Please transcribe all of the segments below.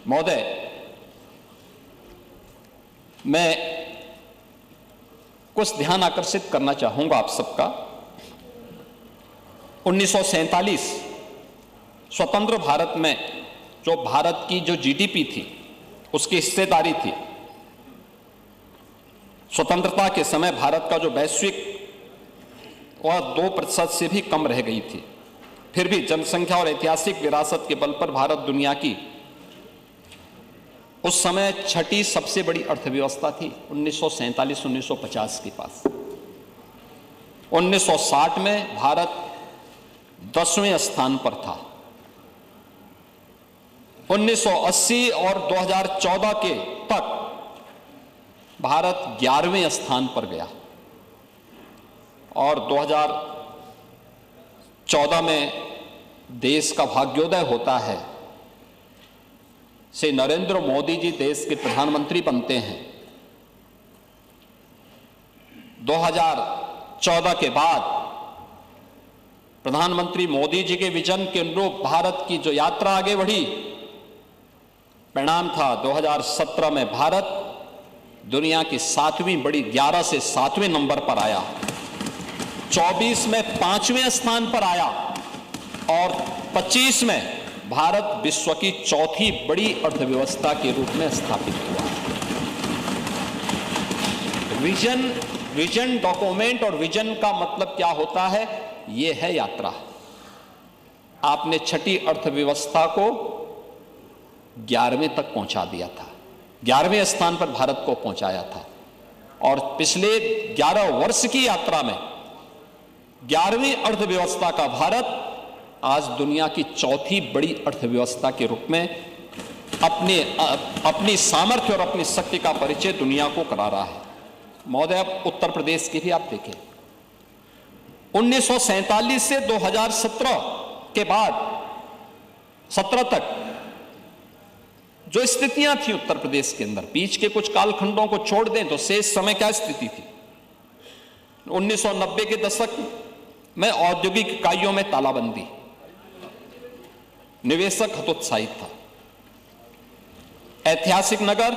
महोदय, मैं कुछ ध्यान आकर्षित करना चाहूंगा आप सबका। 1947 स्वतंत्र भारत में जो भारत की जो जीडीपी थी, उसकी हिस्सेदारी थी, स्वतंत्रता के समय भारत का जो वैश्विक वह 2% से भी कम रह गई थी। फिर भी जनसंख्या और ऐतिहासिक विरासत के बल पर भारत दुनिया की उस समय छठी सबसे बड़ी अर्थव्यवस्था थी 1947-1950 के पास। 1960 में भारत 10वें स्थान पर था। 1980 और 2014 के तक भारत 11वें स्थान पर गया और 2014 में देश का भाग्योदय होता है, से नरेंद्र मोदी जी देश के प्रधानमंत्री बनते हैं। 2014 के बाद प्रधानमंत्री मोदी जी के विजन के अनुरूप भारत की जो यात्रा आगे बढ़ी, परिणाम था 2017 में भारत दुनिया की 7वीं बड़ी 11 से 7वें नंबर पर आया, 24 में 5वें स्थान पर आया और 25 में भारत विश्व की चौथी बड़ी अर्थव्यवस्था के रूप में स्थापित हुआ। विजन डॉक्यूमेंट और विजन का मतलब क्या होता है? यह है यात्रा। आपने छठी अर्थव्यवस्था को 11वें तक पहुंचा दिया था, 11वें स्थान पर भारत को पहुंचाया था और पिछले 11 वर्ष की यात्रा में 11वीं अर्थव्यवस्था का भारत आज दुनिया की चौथी बड़ी अर्थव्यवस्था के रूप में अपनी सामर्थ्य और अपनी शक्ति का परिचय दुनिया को करा रहा है। महोदय, अब उत्तर प्रदेश की भी आप देखें, 1947 से 2017 के बाद 17 तक जो स्थितियां थी उत्तर प्रदेश के अंदर, बीच के कुछ कालखंडों को छोड़ दें तो शेष समय क्या स्थिति थी? 1990 के दशक में औद्योगिक इकाइयों में तालाबंदी, निवेशक हतोत्साहित था, ऐतिहासिक नगर,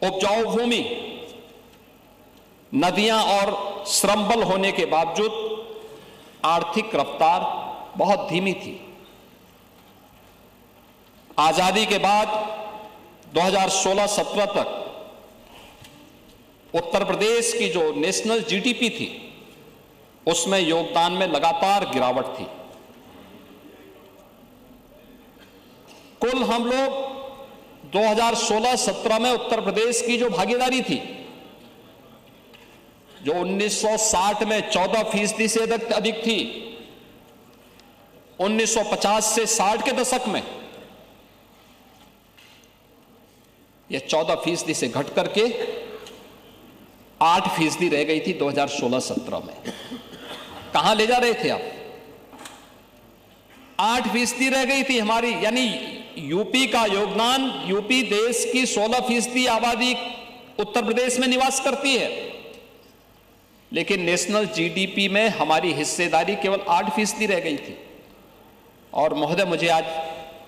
उपजाऊ भूमि, नदियां और श्रमबल होने के बावजूद आर्थिक रफ्तार बहुत धीमी थी। आजादी के बाद 2016-17 तक उत्तर प्रदेश की जो नेशनल जीडीपी थी, उसमें योगदान में लगातार गिरावट थी। कुल हम लोग 2016-17 में उत्तर प्रदेश की जो भागीदारी थी, जो 1960 में 14% से अधिक थी, 1950 से 60 के दशक में यह 14% से घट करके 8% रह गई थी 2016-17 में। कहां ले जा रहे थे आप? 8% रह गई थी हमारी, यानी यूपी का योगदान, यूपी देश की 16% आबादी उत्तर प्रदेश में निवास करती है, लेकिन नेशनल जीडीपी में हमारी हिस्सेदारी केवल 8% रह गई थी। और महोदय, मुझे आज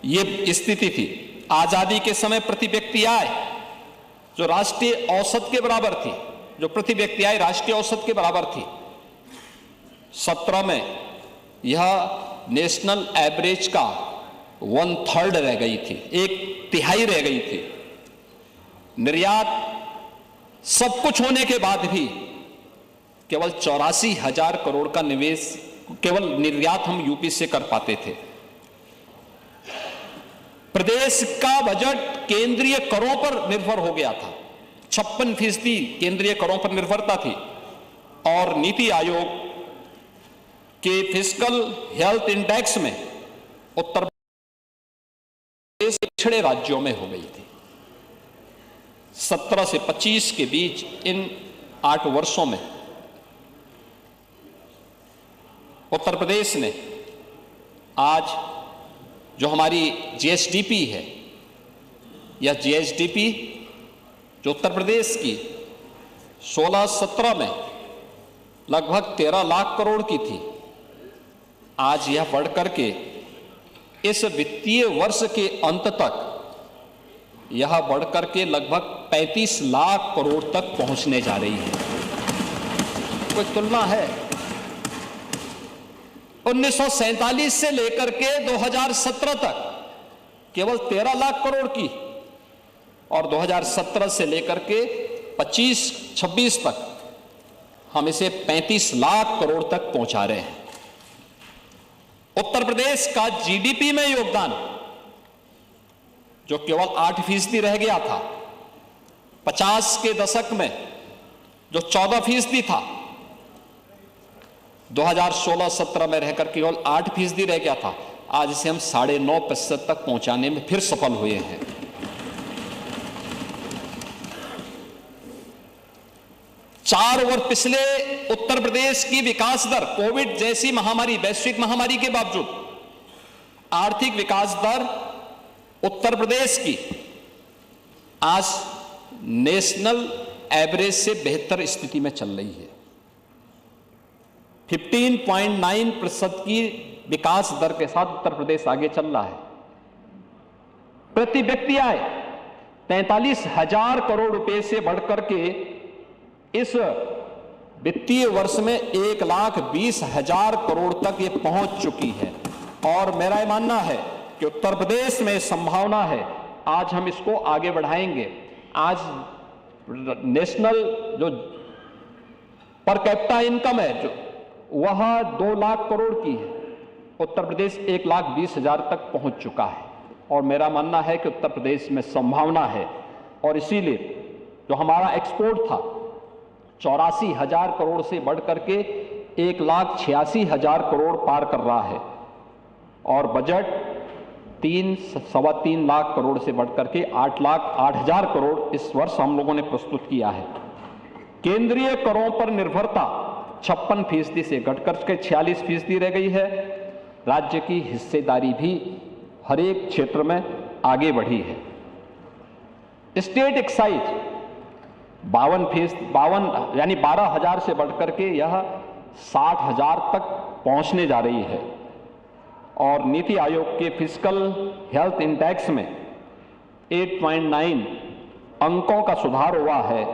ये स्थिति थी, आजादी के समय प्रति व्यक्ति आय जो राष्ट्रीय औसत के बराबर थी, जो प्रति व्यक्ति आय राष्ट्रीय औसत के बराबर थी, 17 में यह नेशनल एवरेज का 1/3 रह गई थी, 1/3 रह गई थी। निर्यात सब कुछ होने के बाद भी केवल 84,000 करोड़ का निवेश, केवल निर्यात हम यूपी से कर पाते थे। प्रदेश का बजट केंद्रीय करों पर निर्भर हो गया था, 56% केंद्रीय करों पर निर्भरता थी और नीति आयोग के फिस्कल हेल्थ इंडेक्स में उत्तर प्रदेश पिछड़े राज्यों में हो गई थी। 17 से 25 के बीच इन 8 वर्षों में उत्तर प्रदेश ने आज जो हमारी जीएसडीपी है, यह जीएसडीपी जो उत्तर प्रदेश की 16-17 में लगभग 13 लाख करोड़ की थी, आज यह बढ़कर के इस वित्तीय वर्ष के अंत तक यह बढ़कर के लगभग 35 लाख करोड़ तक पहुंचने जा रही है। कोई तुलना है? 1947 से लेकर के 2017 तक केवल 13 लाख करोड़ की, और 2017 से लेकर के 25-26 तक हम इसे 35 लाख करोड़ तक पहुंचा रहे हैं। उत्तर प्रदेश का जीडीपी में योगदान, जो केवल 8% रह गया था, 50 के दशक में जो 14% था, 2016-17 में रहकर केवल 8% रह गया था, आज इसे हम 9.5% तक पहुंचाने में फिर सफल हुए हैं। पिछले उत्तर प्रदेश की विकास दर, कोविड जैसी महामारी, वैश्विक महामारी के बावजूद आर्थिक विकास दर उत्तर प्रदेश की आज नेशनल एवरेज से बेहतर स्थिति में चल रही है। 15.9% की विकास दर के साथ उत्तर प्रदेश आगे चल रहा है। प्रति व्यक्ति आय 43,000 करोड़ रुपए से बढ़कर के इस वित्तीय वर्ष में 1,20,000 करोड़ तक ये पहुंच चुकी है। और मेरा ये मानना है कि उत्तर प्रदेश में संभावना है, आज हम इसको आगे बढ़ाएंगे। आज नेशनल जो पर कैपिटा इनकम है जो वह 2 लाख करोड़ की है, उत्तर प्रदेश 1,20,000 तक पहुंच चुका है। और मेरा मानना है कि उत्तर प्रदेश में संभावना है, और इसीलिए जो हमारा एक्सपोर्ट था 84,000 करोड़ से बढ़कर के 1,86,000 करोड़ पार कर रहा है, और बजट 3-3.25 लाख करोड़ से बढ़कर के 8,08,000 करोड़ इस वर्ष हम लोगों ने प्रस्तुत किया है। केंद्रीय करों पर निर्भरता 56% से घटकर के 46% रह गई है। राज्य की हिस्सेदारी भी हर एक क्षेत्र में आगे बढ़ी है। स्टेट एक्साइज 52 यानी 12,000 से बढ़कर के यह 60,000 तक पहुंचने जा रही है। और नीति आयोग के फिस्कल हेल्थ इंडेक्स में 8.9 अंकों का सुधार हुआ है।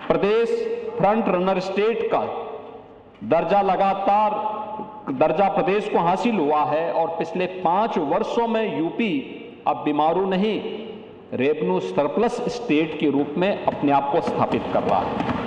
प्रदेश फ्रंट रनर स्टेट का दर्जा प्रदेश को हासिल हुआ है, और पिछले 5 वर्षों में यूपी अब बीमारू नहीं, रेवेन्यू सरप्लस स्टेट के रूप में अपने आप को स्थापित कर रहा है।